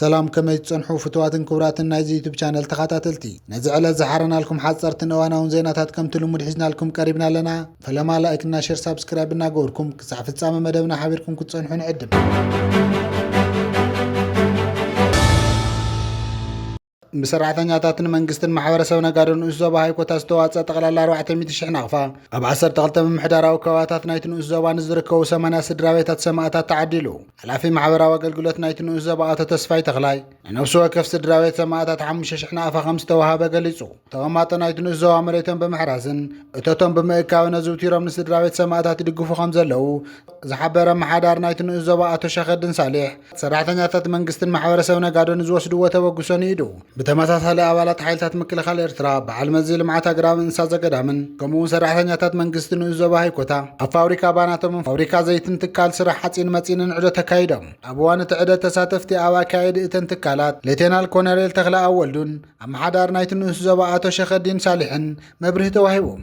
سلام كما يتصنحوا فتوات كبرات النايز يوتيوب شانل تخاتاتلتي نزعل زحرنا لكم حصرت نوانا ونزيناتات كم تلمود حزنا لكم قريبنا لنا فلما لايكنا شير سبسكرايب ناغوركم كصحف تصامه مدبنا حبيركم كتصنحوا نعدم بسرعتኛታትን መንግስትን ማሕበረሰብና ጋደን ኡዞባ ሃይኮታ ዝተዋጸ ጠቅላላ 400,000 ናቅፋ ኣብ 12 ምሕዳራዊ ከባቢታት ናይቲ ኡዞባን ዝርከቡ 80 ስድራቤታት ሰማዕታት ተዓዲሉ ሓላፊ ማሕበራዊ አገልግሎት ናይቲ ኡዞባ ኣቶ ተስፋይ ተኽላይ ነፍሱ ወከፍ ስድራቤት ሰማዕታት 5,000 ናቅፋ ከም ዝተዋሃበ ገሊጹ ተቐማጠ ናይቲ ኡዞባ መሬቶም ብምሕራስን እቶቶም ብምእካብ ነዝውቲሮም ንስድራቤት ሰማዕታት ይድግፉ ከም ዘለዉ ዝሓበረ ማሕዳር ናይቲ ኡዞባ ኣቶ ሸኸድን ሳሊሕ ሰራሕተኛታት መንግስትን ማሕበረሰብና ጋደን ዝወስድዎ ተበግሶን ይዱ بتماسات አባላት ኃይልታት ምክልኻል ኤርትራ በዓል መዚ ልምዓት አግራብ እንስሳ ዘገዳምን ከምኡ ሰራሕተኛታት መንግስትን ኡዞባ ሃይኮታ ኣብ ፋብሪካ ባናቶም ፋብሪካ ዘይትን ትካል ስራሕ ሓፂን መፂንን ዕዶ ተካይዶም ኣብ እዋን ትዕደት ተሳተፍቲ ኣብ ኣካይድ እተን ትካላት ሌተናል ኮሎኔል ተኽለ ኣወልዱን ኣመሓዳር ናይቲ ኡዞባ ኣቶ ሸኸዲን ሳሊሕን መብርህ ተዋሂቦም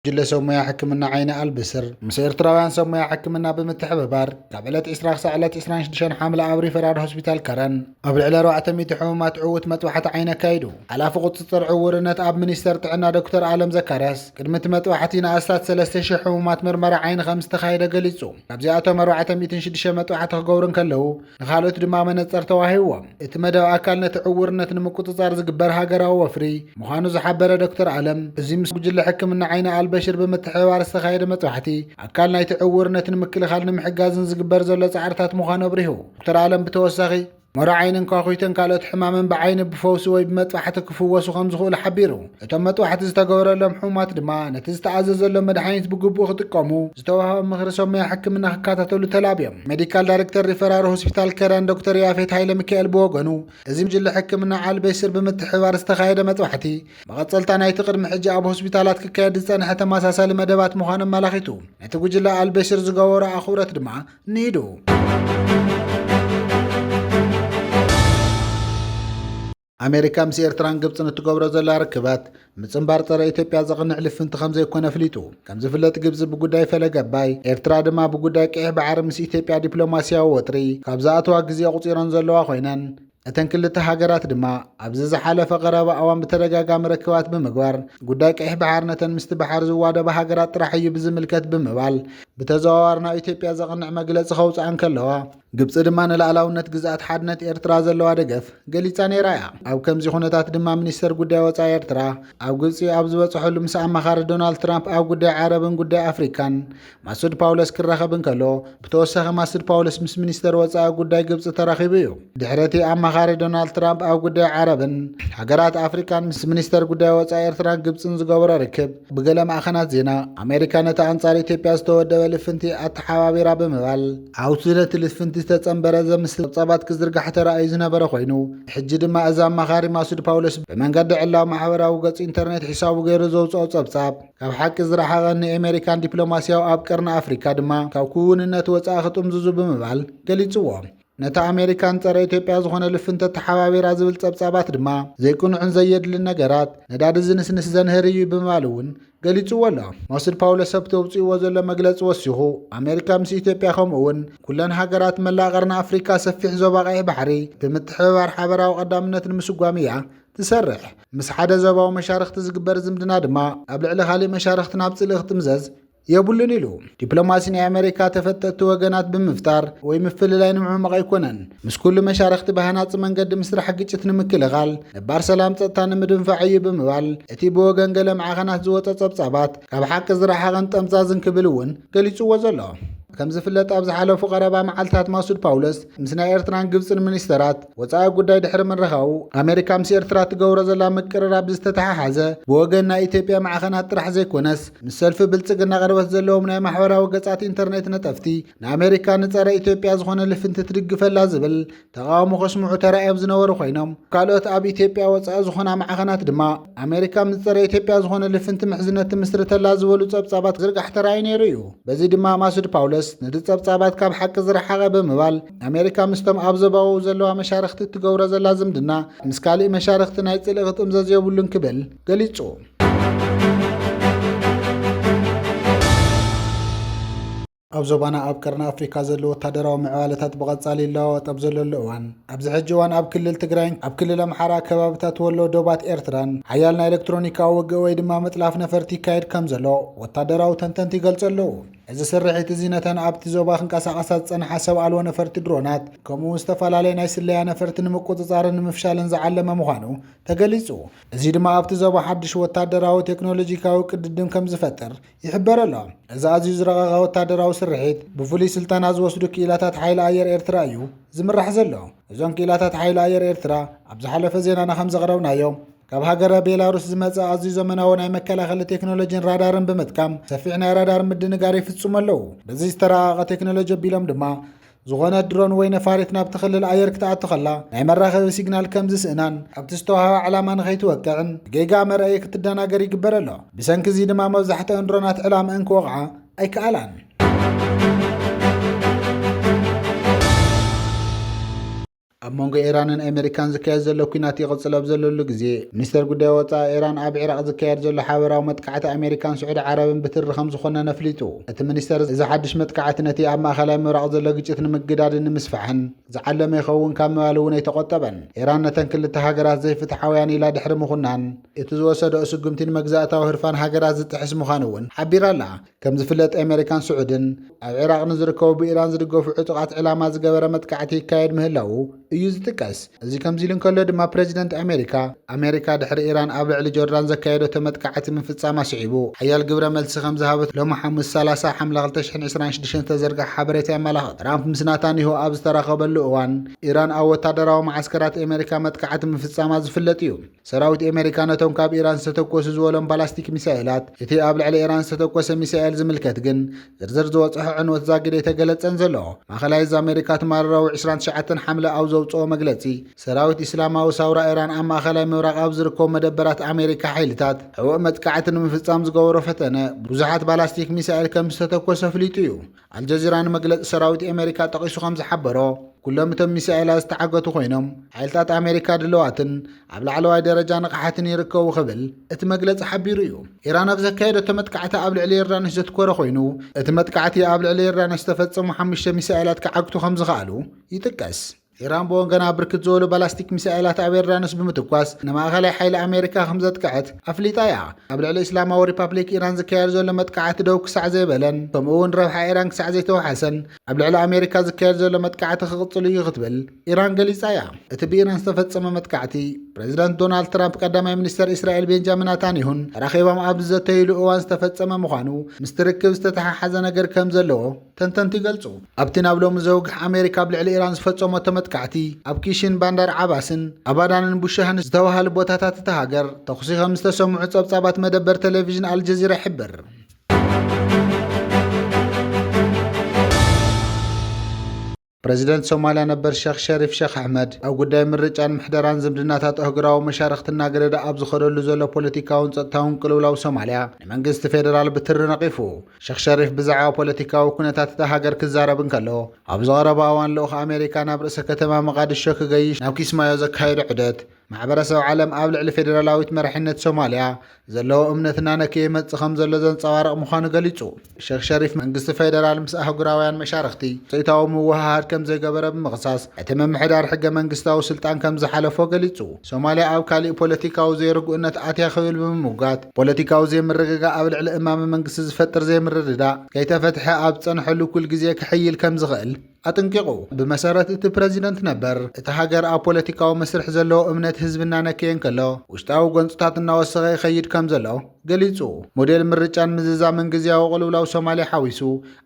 جل سمويا حكمنا عين البسر مسير تراوان سمويا حكمنا بمتحببار قبلت إسراق سعلت إسران شدشان حامل عبري فرار هوسبيتال كرن قبل على روعة ميت حمومات عوت متوحة عين كايدو على فقط سطر عورنت أب منيستر تعنا دكتور عالم زكرس كلمة متوحتين أسات 3 حمومات مرمرة عين 5 خايدة قليسو قبزياتهم روعة ميت شدشان متوحة غورن كلو نخالوت دماما نتصر تواهيوام اتمدوا أكلنا تعورنت نمكو تزار زقبرها قرا وفري مخانو زحبر دكتور عالم زيم جل حكمنا عين بشر بمتحوار استخايد متوحتي أكلنا يتعورنا تنمكل خالنا محجازن زقبر زولا سعرتات مخانو بريهو دكتور عالم بتوسخي مرا عينن كاخويتن كالوت حمامن بعين بفوس وي بمطوحت كفوسو خمس خول حبيرو اتم مطوحت زتغور لهم حمات دما نتزتعزز لهم مدحينت بغبو خطقمو زتوها مخرسوم يحكمنا خكاتاتلو تلابيم ميديكال دايركتور ريفرال هوسبيتال كران دكتور يافيت هايله ميكائيل بوغنو ازي مجل حكمنا عال بيسر بمتحوار استخايد مطوحتي بقصلتا نايت قدم حجه اب هوسبيتالات ككاد صنحه تماساسل مدبات مخان ملاخيتو نتوجلا عال بيسر زغور اخورت دما نيدو أمريكا مس إيرتران قبطن تقبر زلا ركبات مصنبار طرا إثيوبيا زغنع لفنت خمزة يكون فليتو كم زفلت قبز بقداي فلقا باي إيرترا دما بقداي كيه بعرم مس إثيوبيا دبلوماسيا ووتري كابزاتو أقزي قصيران زلوا خوينان أتن كل هاجرات دما أبزز حالة قرابة أوام بترجع مركبات بمقوار قداك إح بحارنا مستبحر زوادة بهاجرات راح يبز ملكات بموال بتزاورنا إثيوبيا زغنع مجلس خوص عن كلها قبص دمان العلاونة جزءات حدنة إيرترا زلوا دقف قالي تاني رايع أو كم زخونات دما منيستر قدا وصا إيرترا أو قلسي أبزوات حلو مساء مخار دونالد ترامب أو قدا عرب قدا أفريكان مسعود باولس كرخ بنكلو بتوسخ مسعود باولس مس منيستر وصا قدا قبص تراخيبيو دحرتي أما خارج دونالد ترامب أو قدا عربن حجرات أفريكان مس منيستر قدا وصا إيرترا قبص زقور ركب بقلم أخنات زينا أمريكا نتعنصار إثيوبيا استود ولفنتي أتحوابي راب موال أو سيرة الفنتي تتصنبر زمسل صبات كزرقة حتى رأي زنبر خوينو حج دما أزام مخاري مسعود باولس بمن قد علا محاورة وقص إنترنت حساب غير زوج أو صبصاب كاب حق زرحة غني أمريكان دبلوماسيا وأبكرنا أفريكا دما كوكون النتوة أخطم زوزو بمبال قليل زوام نتا أمريكان ترى إثيوبيا زخون لفنت التحوابي رازبل صبصابات دما زيكون عن زيد للنجارات نداد زنس زنهري بمالون قالت ولا مسعود باولس سبتوبصي وزل مجلس وسيخو أمريكا مس إثيوبيا خمون كلن هاجرات ملا غرنا أفريكا سفيح زوباغي بحري بمتحوار حبرا وقدامنة المسقامية تسرح مس حدا زبا ومشارخ تزقبر زمدنا دما قبل على خالي مشارخ تنابص تمزز يبولن له دبلوماسي أمريكا تفتت وجنات بمفتار ويمفل لاين معمق يكونن مس كل مشارخت بهانات من قد مسرح حقيقة نمكل غال بار سلام تطان مدنفعي بموال اتي بوغن قلم عغنات زوت صبصابات كاب حق زرح غن تمزازن كبلون قليصو وزلا كم زفلت أبز حالو فقرابا معالتات مسعود باولس مسنا إيرتران قبصن منيسترات وصايا قداي دحر من رخاو أمريكا مس إيرترا تقور زلا مقرراب زتتححازه بوغنا إثيوبيا مع خنات طرح زي كونس مسلف بلصقنا غربت زلوم ناي محورا وقصات إنترنت نتفتي أمريكا نصرا إثيوبيا زخون لفنت تدقفلا زبل تقاومو خصمو ترايب زنورو خوينم قالوت أب إثيوبيا وصايا زخونا مع خنات دما أمريكا نصرا إثيوبيا زخون لفنت محزنة مسرتلا زولو صبصابات غير احتراين يريو بزي دما مسعود باولس ندصب صابات كاب حق زرحه بمبال أمريكا مستم أبزباو زلوا مشارخت تقور زلا زمدنا مسكالي مشارخت نايت لغت أمزاز يبولن كبل قليتشو ኣብ ዞባና ኣብ ቀርኒ ኣፍሪካ ዘሎ ወታደራዊ ምዕባለታት ብቐጻሊ ይለዋወጥ ኣብ ዘለሉ እዋን ኣብዚ ሕጂ እዋን ኣብ ክልል ትግራይን ኣብ ክልል ኣምሓራ ከባቢታት ወሎ ዶባት ኤርትራን ሓያል ናይ ኤሌክትሮኒካዊ ውግእ ወይ ድማ ምጥላፍ ነፈርቲ ይካየድ ከም ዘሎ ወታደራዊ ተንተንቲ ይገልጹ ኣለዉ። እዚ ስርሒት እዚ ነተን ኣብቲ ዞባ ክንቀሳቐሳ ዝጸንሓ ሰብ ኣልቦ ነፈርቲ ድሮናት ከምኡ ዝተፈላለየ ናይ ስለያ ነፈርቲ ንምቁፅጻርን ንምፍሻልን ዝዓለመ ምዃኑ ተገሊጹ። እዚ ድማ ኣብቲ ዞባ ሓድሽ ወታደራዊ ቴክኖሎጂካዊ ቅድድም ከም ዝፈጥር ይሕበር ኣሎ። እዚ ኣዝዩ ዝረቐቐ ወታደራዊ ስርሒት ብፍሉይ ስልጠና ዝወስዱ ክኢላታት ሓይሊ ኣየር ኤርትራ እዩ ዝምራሕ ዘሎ። እዞም ክኢላታት ሓይሊ ኣየር ኤርትራ ኣብ ዝሓለፈ ዜናና ከም ዘቕረብናዮም ካብ ሃገረ ቤላሩስ ዝመፀ ኣዝዩ ዘመናዊ ናይ መከላኸሊ ቴክኖሎጂን ራዳርን ብምጥቃም ሰፊሕ ናይ ራዳር ምድንጋር ይፍጽሙ ኣለዉ። በዚ ዝተረቐቐ ቴክኖሎጂ ኣቢሎም ድማ ዝኾነ ድሮን ወይ ነፋሪት ናብቲ ክልል ኣየር ክትኣቱ ኸላ ናይ መራኸቢ ሲግናል ከም ዝስእናን ኣብቲ ዝተዋህበ ዕላማ ንኸይትወቅዕን ጌጋ መርአይ ክትደናገር ይግበር ኣሎ። ብሰንኪ እዚ ድማ መብዛሕትአን ድሮናት ዕላምአን ክወቕዓ ኣይከኣላን። ኣብ መንጎ ኢራንን ኣሜሪካን ዝካየድ ዘሎ ኩናት ይቕጽል ኣብ ዘለሉ ግዜ ሚኒስተር ጉዳይ ወፃኢ ኢራን ኣብ ኢራቅ ዝካየድ ዘሎ ሓበራዊ መጥቃዕቲ ኣሜሪካን ስዑድ ዓረብን ብትሪ ከም ዝኾነ ነፍሊጡ። እቲ ሚኒስተር እዚ ሓድሽ መጥቃዕቲ ነቲ ኣብ ማእኸላይ ምብራቕ ዘሎ ግጭት ንምግዳድን ንምስፋሕን ዝዓለመ ይኸውን ካብ ምባል እውን ኣይተቆጠበን። ኢራን ነተን ክልተ ሃገራት ዘይፍትሓውያን ኢላ ድሕሪ ምኹናን እቲ ዝወሰደኦ ስጉምቲ ንመግዛእታዊ ህርፋን ሃገራት ዝጥሕስ ምዃኑ እውን ሓቢራ ኣላ። ከም ዝፍለጥ ኣሜሪካን ስዑድን ኣብ ኢራቅ ንዝርከቡ ብኢራን ዝድገፉ ዕጡቃት ዕላማ ዝገበረ መጥቃዕቲ ይካየድ ምህላው እዩ ዝጥቀስ። እዚ ከምዚ ኢሉ እንከሎ ድማ ፕሬዚደንት ኣሜሪካ ድሕሪ ኢራን ኣብ ልዕሊ ጆርዳን ዘካየደቶ መጥቃዕቲ ምፍጻም ኣስዒቡ ሓያል ግብረ መልሲ ከም ዝሃበት ሎሚ ሐሙስ 30 ሓምለ 2026 ተዘርግሐ ሓበሬታ የመላኽት። ትራምፕ ምስ ናታንያሁ ኣብ ዝተራኸበሉ እዋን ኢራን ኣብ ወታደራዊ ማዓስከራት ኣሜሪካ መጥቃዕቲ ምፍጻማ ዝፍለጥ እዩ። ሰራዊት ኣሜሪካ ነቶም ካብ ኢራን ዝተተኮሱ ዝበሎም ባላስቲክ ሚሳኤላት እቲ ኣብ ልዕሊ ኢራን ዝተተኮሰ ሚሳኤል ዝምልከት ግን ዝርዝር ዝበፅሖ ዕንወት ዛግደ የተገለጸን ዘሎ። ማእኸላይ ዚ ኣሜሪካ ትማርራዊ 29 ሓምለ ኣብ ዘውፅኦ መግለጺ ሰራዊት ኢስላማዊ ሳውራ ኢራን ኣብ ማእኸላይ ምብራቕ ኣብ ዝርከቡ መደበራት ኣሜሪካ ሓይልታት ሕቡእ መጥቃዕቲ ንምፍጻም ዝገበሮ ፈተነ ብዙሓት ባላስቲክ ሚሳኤል ከም ዝተተኮሰ ፍሊጡ እዩ። አልጀዚራ ንመግለፂ ሰራዊት ኣሜሪካ ጠቂሱ ከም ዝሓበሮ ኩሎም እቶም ሚሳኤላት ዝተዓገቱ ኮይኖም ሓይልታት ኣሜሪካ ድለዋትን ኣብ ላዕለዋይ ደረጃ ንቕሓትን ይርከቡ ክብል እቲ መግለፂ ሓቢሩ እዩ። ኢራን ኣብ ዘካየደቶ መጥቃዕቲ ኣብ ልዕሊ ዮርዳኖስ ዘትኮረ ኮይኑ እቲ መጥቃዕቲ ኣብ ልዕሊ ዮርዳኖስ ዝተፈጸሙ 5 ሚሳኤላት ክዓግቱ ከም ዝኽኣሉ ይጥቀስ። ኢራን ብወገና ብርክት ዝበሉ ባላስቲክ ሚሳኤላት ኣብ ዮርዳኖስ ብምትኳስ ንማእኸላይ ሓይሊ ኣሜሪካ ከም ዘጥቅዐት ኣፍሊጣ እያ። ኣብ ልዕሊ እስላማዊ ሪፓብሊክ ኢራን ዝካየድ ዘሎ መጥቃዕቲ ደው ክሳዕ ዘይበለን ከምኡ እውን ረብሓ ኢራን ክሳዕ ዘይተወሓሰን ኣብ ልዕሊ ኣሜሪካ ዝካየድ ዘሎ መጥቃዕቲ ክቕጽል እዩ ክትብል ኢራን ገሊጻ እያ። እቲ ብኢራን ዝተፈጸመ መጥቃዕቲ ፕሬዚዳንት ዶናልድ ትራምፕ ቀዳማይ ሚኒስተር እስራኤል ቤንጃሚን ናታንያሁን ተራኺቦም ኣብ ዝዘተይሉ እዋን ዝተፈጸመ ምዃኑ ምስ ትርክብ ዝተተሓሓዘ ነገር ከም ዘለዎ ተንተንቲ ይገልጹ። ኣብቲ ናብ ሎሚ ዘውግሕ ኣሜሪካ ኣብ ልዕሊ ኢራን ዝፈጸሞ መጥቃዕቲ ኣብ ኪሽን ባንዳር ዓባስን ኣባዳንን ቡሻህን ዝተባሃሉ ቦታታት እቲ ሃገር ተኹሲ ከም ዝተሰምዑ ጸብጻባት መደበር ቴሌቪዥን አልጀዚራ ይሕብር። ፕሬዚደንት ሶማሊያ ነበር ሼክ ሸሪፍ ሼክ ኣሕመድ ኣብ ጉዳይ ምርጫን ምሕደራን ዝምድናታት ኣህጉራዊ መሻርክትና ገደዳ ኣብ ዝኸደሉ ዘሎ ፖለቲካውን ጸጥታውን ቅልውላው ሶማሊያ ንመንግስቲ ፌደራል ብትሪ ነቒፉ። ሼክ ሸሪፍ ብዛዕባ ፖለቲካዊ ኩነታት እታ ሃገር ክዛረብ እንከሎ ኣብ ዝቐረባ እዋን ልኡኽ ኣሜሪካ ናብ ርእሰ ከተማ መቃዲሾ ክገይሽ ናብ ኪስማዮ ዘካየዱ ዑደት ማሕበረሰብ ዓለም ኣብ ልዕሊ ፌደራላዊት መራሕነት ሶማሊያ ዘለዎ እምነትና ነከይ መጽእ ከም ዘሎ ዘንጸባርቕ ምዃኑ ገሊጹ። ሼክ ሸሪፍ መንግስቲ ፌደራል ምስ ኣህጉራውያን መሻርክቲ ጽይታዊ ምውህሃድ ከም ዘይገበረ ብምቕሳስ እቲ ምምሕዳር ሕገ መንግስታዊ ስልጣን ከም ዝሓለፎ ገሊጹ። ሶማሊያ ኣብ ካሊእ ፖለቲካዊ ዘይርጉእነት ኣትያ ክብል ብምውጋት ፖለቲካዊ ዘይምርግጋእ ኣብ ልዕሊ እማሚ መንግስቲ ዝፈጥር ዘይምርድዳእ ከይተፈትሐ ኣብ ጸንሐሉ ኩል ግዜ ክሕይል ከም ዝኽእል ኣጥንቂቑ። ብመሰረት እቲ ፕሬዚደንት ነበር እቲ ሃገር ኣብ ፖለቲካዊ መስርሕ ዘለዎ እምነት ህዝብና ነከየን ከሎ ውሽጣዊ ጎንፅታት እናወሰኸ ይኸይድ ከም ዘሎ ገሊጹ። ሞዴል ምርጫን ምዝዛምን ግዝያዊ ቅልውላው ሶማሊያ ሓዊሱ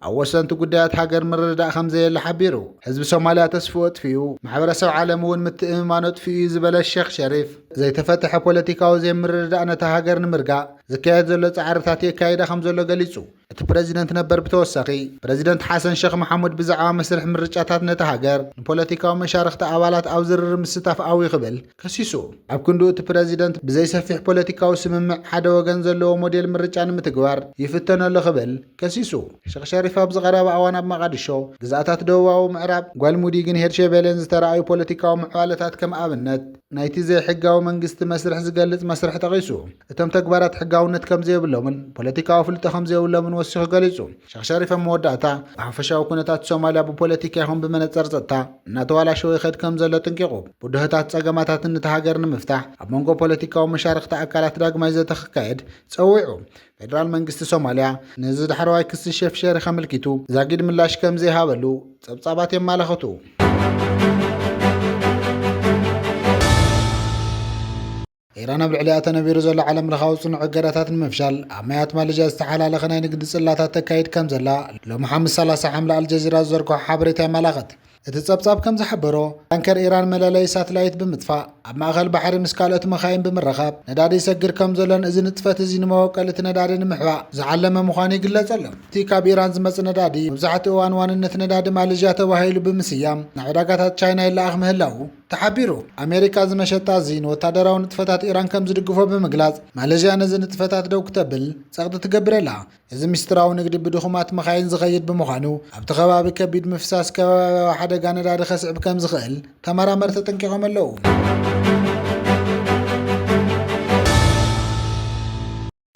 ኣብ ወሰንቲ ጉዳያት ሃገር ምርድዳእ ከም ዘየለ ሓቢሩ። ህዝቢ ሶማሊያ ተስፍኡ ኣጥፊኡ ማሕበረሰብ ዓለም እውን ምትእምማኑ ኣጥፊኡ ዝበለ ሼክ ሸሪፍ ዘይተፈትሐ ፖለቲካዊ ዘይምርድዳእ ነታ ሃገር ንምርጋእ ዝካየድ ዘሎ ጻዕርታት የካይዳ ከም ዘሎ ገሊጹ። እቲ ፕሬዚደንት ነበር ብተወሳኺ ፕሬዚደንት ሓሰን ሼክ መሐሙድ ብዛዕባ መስርሕ ምርጫታት ነታ ሃገር ንፖለቲካዊ መሻርክቲ ኣባላት ኣብ ዝርርብ ምስታፍ ኣዊ ክብል ከሲሱ። ኣብ ክንዱ እቲ ፕሬዚደንት ብዘይሰፊሕ ፖለቲካዊ ስምምዕ ሓደ ወገን ዘለዎ ሞዴል ምርጫን ምትግባር ይፍተነሉ ክብል ከሲሱ ሼክ ሸሪፍ ኣብ ዝቐረበ ኣዋን ኣብ መቃዲሾ ግዛኣታት ደቡባዊ ምዕራብ ጓልሙዲ ግን ሄርሸቤለን ዝተረኣዩ ፖለቲካዊ ምዕባለታት ከም ኣብነት ናይቲ ዘይሕጋዊ መንግስቲ መስርሕ ዝገልጽ መስርሕ ጠቒሱ እቶም ተግባራት ሕጋውነት ከም ዘይብሎምን ፖለቲካዊ ፍልጦ ከም ዘይብሎምን ወሲኹ ገሊጹ ሼክ ሸሪፍ መወዳእታ ሓፈሻዊ ኩነታት ሶማልያ ብፖለቲካ ይኹን ብመነጽር ጸጥታ እናተዋላሸወ ይኸድ ከም ዘሎ ጥንቂቑ ብድሆታት ጸገማታት ንተሃገር ንምፍታሕ ኣብ መንጎ ፖለቲካዊ መሻርክቲ ኣካላት ዳግማይ ዘተኻየድ ጸዊዑ ፌደራል መንግስቲ ሶማልያ ነዚ ዳሕረዋይ ክሲ ሼክ ሸሪፍ ኣመልኪቱ ዛጊድ ምላሽ ከም ዘይሃበሉ ጸብጻባት የማላኽቱ ኢራን ኣብ ልዕሊ ተነቢሩ ዘሎ ዓለም ለኻዊ ጽኑዕ እገዳታት ንምፍሻል ኣብ ማያት ማሌዥያ ዝተሓላለኸ ናይ ንግዲ ጽላታት ተካይድ ከም ዘላ ሎሚ 30 ሓምለ ኣልጀዚራ ዘርግሖ ሓበሬታ የመላኽት እቲ ጸብጻብ ከም ዝሓበሮ ታንከር ኢራን መለለይ ሳተላይት ብምጥፋእ ኣብ ማእኸል ባሕሪ ምስ ካልኦት መኻይን ብምርኻብ ነዳዲ ይሰግር ከም ዘሎን እዚ ንጥፈት እዚ ንመወቀል እቲ ነዳዲ ንምሕባእ ዝዓለመ ምዃኑ ይግለጽ ኣሎ እቲ ካብ ኢራን ዝመጽእ ነዳዲ መብዛሕትኡ እዋን ዋንነት ነዳዲ ማሌዥያ ተባሂሉ ብምስያም ናብ ዕዳጋታት ቻይና ይለኣኽ ምህላው ተሓቢሩ ኣሜሪካ ዝመሸጣ እዚ ንወታደራዊ ንጥፈታት ኢራን ከም ዝድግፎ ብምግላጽ ማሌዥያ ነዚ ንጥፈታት ደው ክትብል ጸቕጢ ትገብረላ እዚ ምስጢራዊ ንግዲ ብድኹማት መኻይን ዝኸይድ ብምዃኑ ኣብቲ ከባቢ ከቢድ ምፍሳስ ከባቢያዊ ሓደጋ ነዳዲ ከስዕብ ከም ዝኽእል ተመራመርቲ ተጠንቂቖም ኣለዉ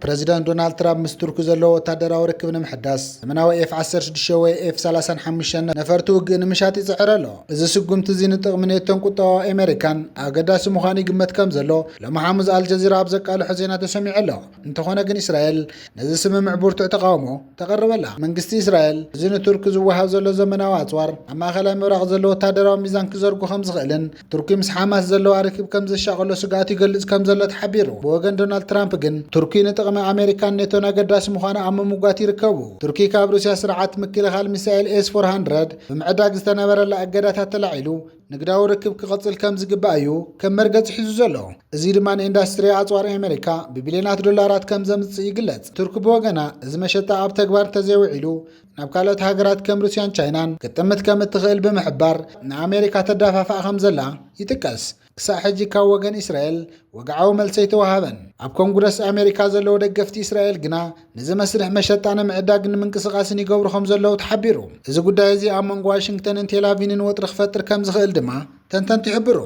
ፕሬዚዳንት ዶናልድ ትራምፕ ምስ ቱርክ ዘለዎ ወታደራዊ ርክብ ንምሕዳስ ዘመናዊ ኤፍ16 ወይ ኤፍ35 ነፈርቲ ውግእ ንምሻጥ ይጽዕር ኣሎ እዚ ስጉምቲ እዚ ንጥቕሚ ኔቶን ቁጠባዊ ኣሜሪካን ኣገዳሲ ምዃኑ ይግመት ከም ዘሎ ሎሚ ሐሙስ ኣልጀዚራ ኣብ ዘቃልሖ ዜና ተሰሚዑ ኣሎ እንተኾነ ግን እስራኤል ነዚ ስምምዕ ብርቱዕ ተቃውሞ ተቐርበላ መንግስቲ እስራኤል እዚ ንቱርክ ዝወሃብ ዘሎ ዘመናዊ ኣጽዋር ኣብ ማእኸላይ ምብራቕ ዘሎ ወታደራዊ ሚዛን ክዘርጉ ከም ዝኽእልን ቱርኪ ምስ ሓማስ ዘለዋ ርክብ ከም ዘሻቐሎ ስጋኣት ይገልጽ ከም ዘሎ ተሓቢሩ ብወገን ዶናልድ ትራምፕ ግን ቱርኪ ንጥቕሚ ኣሜሪካን ኔቶን ኣገዳሲ ምዃኑ ኣብ ምምጓት ይርከቡ ቱርኪ ካብ ሩስያ ስርዓት ምክልኻል ሚሳኤል ኤስ400 ብምዕዳግ ዝተነበረላ እገዳታት ተላዒሉ ንግዳዊ ርክብ ክቐጽል ከም ዝግባእ እዩ ከም መርገጽ ሒዙ ዘሎ እዚ ድማ ንኢንዱስትሪ ኣጽዋር ኣሜሪካ ብቢልዮናት ዶላራት ከም ዘምጽእ ይግለጽ ቱርክ ብወገና እዚ መሸጣ ኣብ ተግባር ተዘይውዒሉ ናብ ካልኦት ሃገራት ከም ሩስያን ቻይናን ክትጥምት ከም እትኽእል ብምሕባር ንኣሜሪካ ተዳፋፋእ ከም ዘላ ይጥቀስ ክሳብ ሕጂ ካብ ወገን እስራኤል ወግዓዊ መልሲ ይተዋሃበን ኣብ ኮንግረስ ኣሜሪካ ዘለዎ ደገፍቲ እስራኤል ግና ነዚ መስርሕ መሸጣ ንምዕዳግ ንምንቅስቓስን ይገብሩ ከም ዘለዉ ተሓቢሩ እዚ ጉዳይ እዚ ኣብ መንጎ ዋሽንግተንን ቴል ኣቪቭን ወጥሪ ክፈጥር ከም ዝኽእል ድማ ተንተንቲ ይሕብሩ